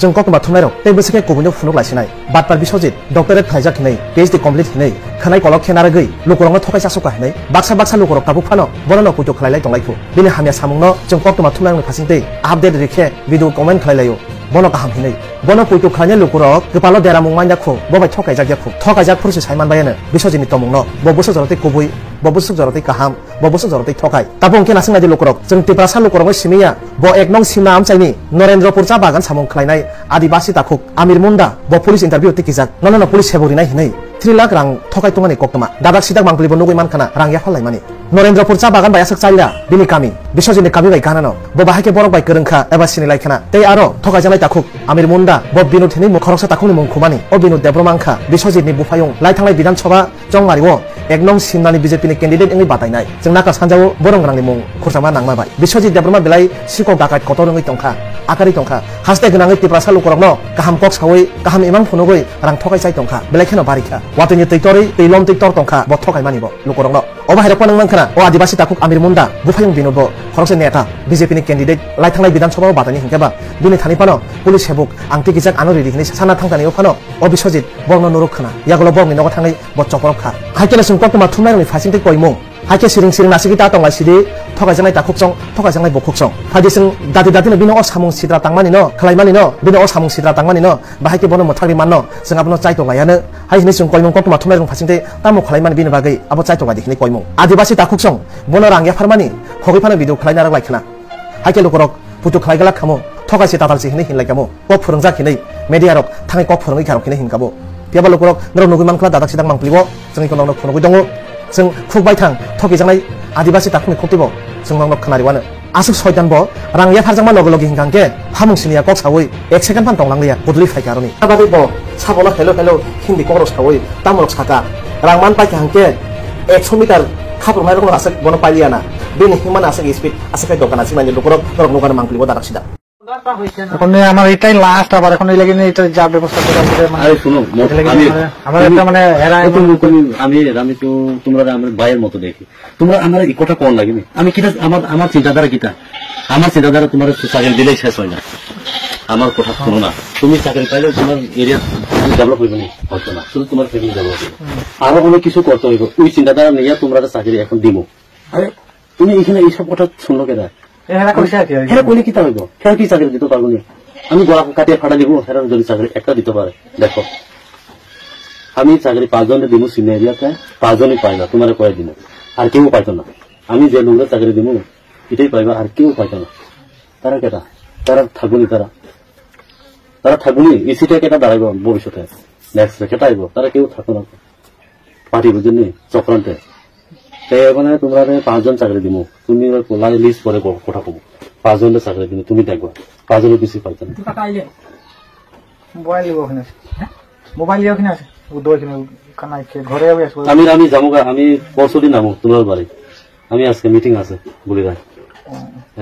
जों ककमा थुमनाय रक तै बोसोके कुबुनो फुनुक लासिनाय बातपार बिसजित डक्टरेट फाइजाक हिनै PhD कमप्लिट हिनै खनाय कलक खेनार गै लोकरंग थकाय सासुका हिनै बाक्सा बाक्सा लोकरक ताबु फानो बनन कुइतो खलायलाय दंलायखु बिनि हामिया सामुंनो जों ककमा थुमनाय फासिंतै आपडेट रिखे भिडिअ कमेन्ट खलायलायो बनो गाहाम हिनै बनो कुइतो खलायनाय लोकरक गोपालो देरा मुंमान जाखु बबाय थकायजाक जाखु थकायजाक फुरसि साइमान बायनो बिसजिनि तमुंनो बबुसो जरतै कुबुय बबुसो जरतै गाहाम बबुसो जरतै थकाय ताबु अंके नासिंनाय लोकरक जों तिप्रासा लोकरंग सिमिया ब एक नं सिमना आमचाइनि नरेन्द्रपुर चा बागान सामुं खलायनाय आदिवासी ताखुक आमिर मुंडा ब पुलिस इंटरव्यू तिकिजाक नन पुलिस सेबरिनाय हिनै 3 लाख रां थकाय तंगानि कक्तमा दादाक सिदाक मांगलिबो नुगै मानखाना रां याफालाय मानि नरेन्द्रपुर चा बागान बायासक चाइला बिनि कामी बिसजिनि काबि बाय गानानो ब बाहायके बरक बाय गोरोंखा एबा सिनि लायखाना तै आरो थकाय जानाय ताखुक आमिर मुंडा ब बिनुथिनि मुखरकसा ताखुनि मुंखुमानि अ बिनु देब्रमांखा बिसजिनि बुफायं लायथांलाय बिधान सभा जंमारिओ एक नं सिमनानि बिजेपिनि कैंडिडेट इंनि बातायनाय जों नाका सानजावो बरंग्रांनि मुं खुरसामा नांमाबाय बिसजित देब्रमा बिलाय सिकक दाकात कतरङै तंखा आकारि तंखा हासते गोनाङै तिप्रासा लोकरकनो गाहाम कक सावै गाहाम इमां फुनुगै रां थकाय चाइ तंखा बिलायखेनो बारिखा वातनि तैतरै तैलम तैतर तंखा ब थकाय मानिबो लोकरकनो अबाहायरक नंमानखाना अ आदिवासी ताखुक आमिर मुंडा बुफायं बिनुबो खरसे नेता बिजेपिनि कैंडिडेट लायथांलाय बिधानसभा बातायनि हिंकेबा बिनि थानिपानो पुलिस सेबुक आंति गिजाक आनो रिदिनि साना थांगानि फानो अ बिसजित बरनो नुरुखना यागलो बरनि नग थाङै ब चपरखा हाइकेना सुं कक्तमा थुमनायनि फासिंतै कयमुं हाइके सिरिं सिरिं नासिगि ता तंगाय सिदि थकायजानाय ताखुकसं थकायजानाय बखुकसं फादिसं दादि दादिनो बिनो अ सामुं सिद्रा तांमानि न खलायमानि न बिनो अ सामुं सिद्रा तांमानि न बाहायके बनो मथारि माननो जों आबनो चाइतो गायानो हाइनि सुं कयमुं कक्तमा थुमनायनि फासिंतै तामु खलायमानि बिनो बागै आबो चाइतो गादिखनि कयमुं आदिवासी ताखुकसं बनो रांया फारमानि खगैफानो भिडिअ खलायना लायखना हाइके लोकरक पुतु खलायगला खामो थकायसे तातालसे हिनै हिनलायकामो कक फोरोंजाक हिनै मेडियारक थाङै कक फोरोङै खारखिनै हिनकाबो पियाबा लोकरक नर नुगै मानखला दादाक सिदाक मांप्लिबो जोंनि कोनावनो फुनुगै दङ जों खुबाय थां थकिजानाय आदिवासी ताखुनि खतिबो जों मांनो खोनारिवानो आसुक सयदानबो रांया फारजांमा लगे लगे हिंगांके फामुंसिनिया कक सावै 1 सेकेन्ड फान तंलांलिया बुदलि फायकारनि आबादि ब साबला हेलो हेलो हिंदी ककरो सावै तामरक साका रांमान पाइके हांके 100 मिटार खाबरमाय रंग आसक बनो पाइलियाना बेनि हिमान आसक स्पिड आसक दकाना सिमानि लोकरक नरक नुगान मांप्लिबो दादाक सिदा এখন আমার এটাই লাস্ট আবার এখন এই লাগি এটা যা ব্যবস্থা করা আছে মানে আরে শুনো আমি আমার একটা মানে এরা আমি তো তোমরা আমার ভাইয়ের মতো দেখি তোমরা আমার এই কথা কোন লাগেনি আমি কিটা আমার চিন্তাধারা কিটা আমার চিন্তাধারা তোমার চাকরি দিলেই শেষ হয় না আমার কথা শুনো না তুমি চাকরি পাইলে তোমার এরিয়া ডেভেলপ হইবে না হয়তো না শুধু তোমার ফ্যামিলি ডেভেলপ হবে আরো অনেক কিছু করতে হইব ওই চিন্তাধারা নিয়ে তোমরা চাকরি এখন দিব আরে তুমি এখানে এইসব কথা শুনলো কেন এরা কইছে কি হেরা কইলে কি তাইব হেরা কি চাকরি দিতে পারবো না আমি গলা কাটিয়ে ফাটা দিব হেরা যদি চাকরি একটা দিতে পারে দেখো আমি চাকরি 5 জনের দিব সিনিয়র এরিয়াতে 5 জনই পাই না তোমারে কয় দিন আর কেউ পাইতো না আমি যে লোকদের চাকরি দিব এটাই পাইবা আর কেউ পাইতো না তারা কেটা তারা থাকুনি তারা থাকুনি এসিটা কেটা দাঁড়াইব ভবিষ্যতে নেক্সট কেটা আইব তারা কেউ থাকো না পার্টি বুঝেনি চক্রান্তে মানে তোমরা 5 জন চাকরি দিব তুমি লিস্ট করে কথা কব 5 জনের চাকরি দিব তুমি দেখবা 5 জনের বেশি পাইতো না মোবাইল লিও ওখানে মোবাইল লিও ওখানে আছে ও ওখানে কানাই কে ঘরে আসবো আমি যামুগা আমি পরশুদিন নামু তোমার বাড়ি আমি আজকে মিটিং আছে বলি রাখ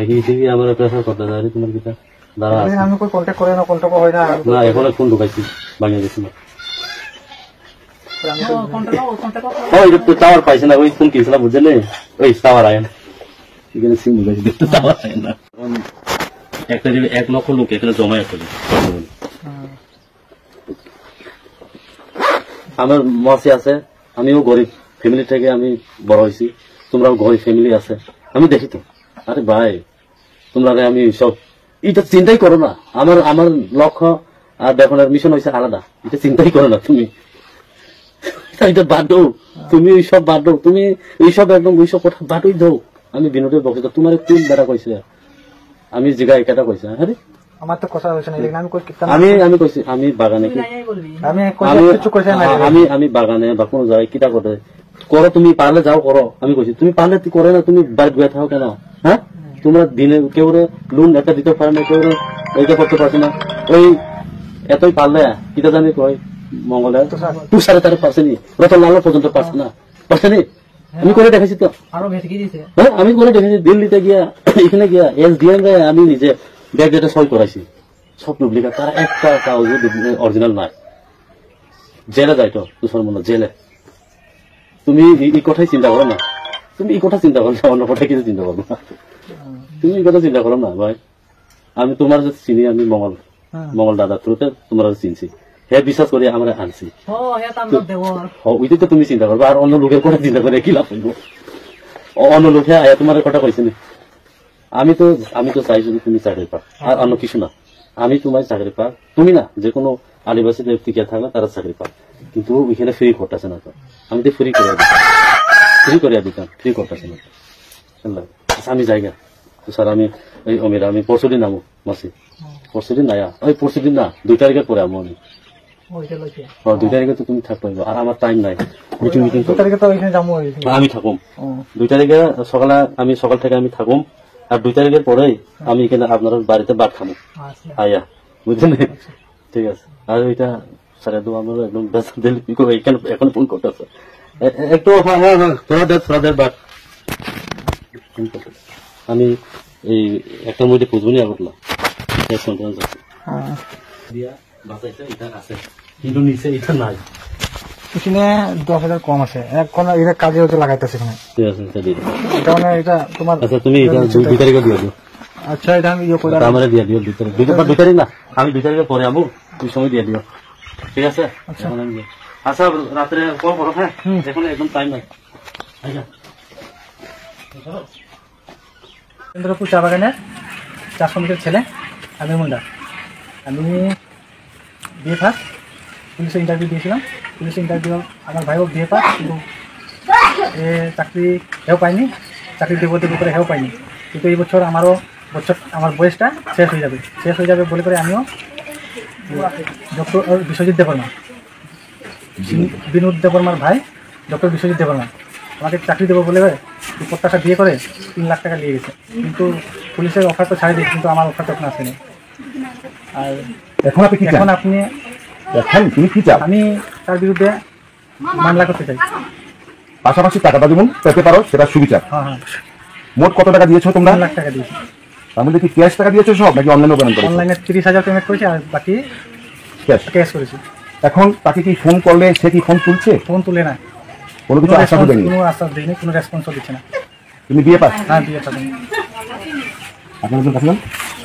এই টিভি আমার প্রেসার করতে যাই তোমার কিটা দাঁড়া আমি কই কন্টাক্ট করে না কন্টাক্ট হয় না না এখন ফোন ঢুকাইছি বাংলাদেশ না এটা তো টাওয়ার পাইছে না ওই ফোন কিনছিলাম বুঝলে ওই টাওয়ার আয় না এখানে সিম বুঝাইছি টাওয়ার আয় না একটা যদি 1 লক্ষ লোক এখানে জমায়েত করে আমার মাসি আছে আমিও গরিব ফ্যামিলি থেকে আমি বড় হইছি তোমরাও গরিব ফ্যামিলি আছে আমি দেখি তো আরে ভাই তোমরা আমি সব এটা চিন্তাই করো না আমার লক্ষ্য আর দেখানোর মিশন হইছে আলাদা এটা চিন্তাই করো না তুমি এটা বাদ দাও তুমি এইসব বাদ দাও তুমি এইসব একদম ওইসব কথা বাদই দাও আমি বিনোদের বক্তৃতা তোমার কোন বেটা কইছে আমি জিগাই কেটা কইছে আরে আমার তো কথা হইছে না আমি কই আমি কইছি আমি বাগানে আমি বাগানে বা কোন জায়গায় কিটা করতে করো তুমি পারলে যাও করো আমি কইছি তুমি পারলে তুই করে না তুমি বাইরে গুয়া থাকো কেন হ্যাঁ তোমরা দিনে কেউ লোন একটা দিতে পারে না কেউ এইটা করতে পারছে না ওই এতই পারলে কিটা জানি কই মঙ্গলে 2.5% রতনলাল পর্যন্ত পারছে না পারছেনি আমি করে দেখাইছি তো আরো বেশি কি দিছে হ্যাঁ আমি করে দেখাইছি দিল্লিতে গিয়া এখানে গিয়া এসডিএম রে আমি নিজে ব্যাগ ডেটা সই করাইছি সব ডুপ্লিকেট তারা একটা কাগজ অরিজিনাল নাই জেলে যাই তো তুষার মনে জেলে তুমি এই কথাই চিন্তা করো না তুমি এই কথা চিন্তা করো না অন্য কথা কিছু চিন্তা করো না তুমি এই কথা চিন্তা করো না ভাই আমি তোমার যে চিনি আমি মঙ্গল মঙ্গল দাদা থ্রুতে তোমরা চিনছি হে বিশ্বাস করে আমরা আনছি ওইটাই তো তুমি চিন্তা করবো আর অন্য লোকের কথা চিন্তা করে কি লাভ করবো অন্য লোকে আয়া তোমার কথা কইছে না আমি তো চাই যদি তুমি চাকরি পাও আর অন্য কিছু না আমি তোমার চাকরি পাও তুমি না যে কোনো আদিবাসী টিকে থাকলে তারা চাকরি পাও কিন্তু ওইখানে ফ্রি করতেছে না তো আমি তো ফ্রি করে দিতাম ফ্রি করতেছে না আমি জায়গা তো স্যার আমি ওই অমিরা আমি পরশুদিন নামো মাসি পরশুদিন না ওই পরশুদিন না 2 তারিখের পরে আমো আমি 2 তারিখে তো তুমি থাকতে পারবো আর আমার টাইম নাই মিটিং 2 তারিখে তো ওইখানে যাবো আমি থাকুম 2 তারিখে সকাল থেকে আমি থাকুম আর 2 তারিখের পরেই আমি এখানে আপনার বাড়িতে ভাত খাবো আয়া বুঝলেন ঠিক আছে আর ওইটা সাড়ে 2 আমরা একদম ব্যস্ত দিলে এখানে এখন ফোন করতেছে একটু থোড়া দেড় বাট আমি এই একটা মধ্যে খুঁজবো না করলাম কিন্তু নিচে এটা নাই এখানে 10,000 কম আছে এখন এটা কাজে হতে লাগাইতেছে এখানে ঠিক আছে এটা মানে এটা তোমার আচ্ছা তুমি এটা 2 তারিখে দিয়ে দিও আচ্ছা এটা আমি করে আমার দিয়ে দিও 2 তারিখ না আমি 2 তারিখে পরে আমু তুই সময় দিয়ে দিও ঠিক আছে আচ্ছা রাত্রে কল করো হ্যাঁ এখন একদম টাইম নাই আচ্ছা চন্দ্রপুর চা বাগানের চা শ্রমিকের ছেলে আমি মুন্ডা আমি বিয়ে পাস পুলিশে ইন্টারভিউ দিয়েছিলাম পুলিশে ইন্টারভিউ আমার ভাইও বিয়ে পাস কিন্তু চাকরি হেও পাইনি চাকরি দেবো করে হেও পাইনি কিন্তু এই বছর আমার বয়সটা শেষ হয়ে যাবে বলে করে আমিও ডক্টর বিশ্বজিৎ দেববর্মা বিনোদ দেববর্মার ভাই ডক্টর বিশ্বজিৎ দেববর্মা আমাকে চাকরি দেবো বলে প্রত্যাশা বিয়ে করে 3 লাখ টাকা নিয়ে গেছে কিন্তু পুলিশের অফার তো ছাড়ি দিয়েছে কিন্তু আমার অফার তো এখন আসেনি আর এখন আপনি তুমি কি চাও আমি তার বিরুদ্ধে মামলা করতে চাই পাশাপাশি টাকাটা যেমন পেতে পারো সেটা সুবিচার হ্যাঁ মোট কত টাকা দিয়েছো তোমরা 3 লাখ টাকা দিয়েছি তার মধ্যে কি ক্যাশ টাকা দিয়েছো সব নাকি অনলাইনে পেমেন্ট করেছো অনলাইনে 30,000 পেমেন্ট করেছি আর বাকি ক্যাশ করেছি এখন তাকে কি ফোন করলে সে কি ফোন তুলছে ফোন তুলে না কোনো কিছু আশ্বাস দেয়নি কোনো আশ্বাস দেয়নি কোনো রেসপন্সও দিচ্ছে না তুমি বিয়ে পাস হ্যাঁ বিয়ে পাস আপনাদের কাছে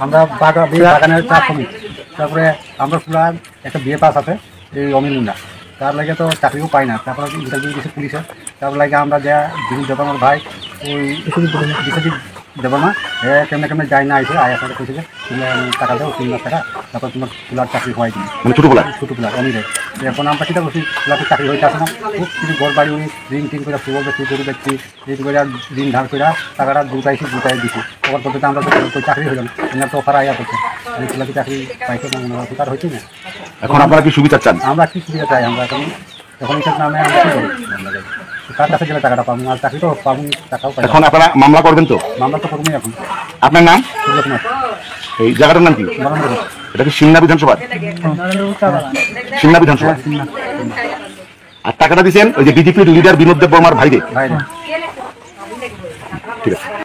আমরা বাগানের চা শ্রমিক তারপরে আমরা পুরা একটা বিয়ে পাস আছে এই অমিল মুন্ডা তার লাগে তো চাকরিও পাই না তারপরে ইন্টারভিউ দিয়েছে পুলিশে তারপর লাগে আমরা যা বিনোদ দেববর্মার ভাই ওই বিশ্বজিৎ দেববর্মা কেমনে যায় না এসে আয়া সাথে কইছে যে টাকা দাও 3 লাখ টাকা তারপর তোমার ফুলার চাকরি হয় কিনা মানে ছোটো ফুলার অমিলে এখন আমরা চিন্তা করছি ফুলার চাকরি হইতে আসে না খুব কিছু ঘর বাড়ি উনি রিং করে শুভ ব্যক্তি গরু ব্যক্তি এই করে ঋণ ধার করে টাকাটা দুটাই দিচ্ছি ওর পদ্ধতিতে আমরা তো চাকরি হইল না এনার তো অফার আয়া করছে এই ফুলাকে চাকরি পাইছে না তার হয়েছে না এখন আপনারা কি সুবিধা চান আমরা কি সুবিধা চাই আমরা এখন এটার নামে আমরা কি করি তার কাছে গেলে টাকাটা পাবো আর চাকরি তো পাবো টাকাও পাই এখন আপনারা মামলা করবেন তো মামলা তো করবোই এখন আপনার নাম সুব্রতনাথ এই জায়গাটার নাম কি নরেন্দ্র এটা কি সিমনা বিধানসভা সিমনা বিধানসভা আর টাকাটা দিচ্ছেন ওই যে বিজেপির লিডার বিনোদ দেববর্মার ভাইরে ভাই ঠিক আছে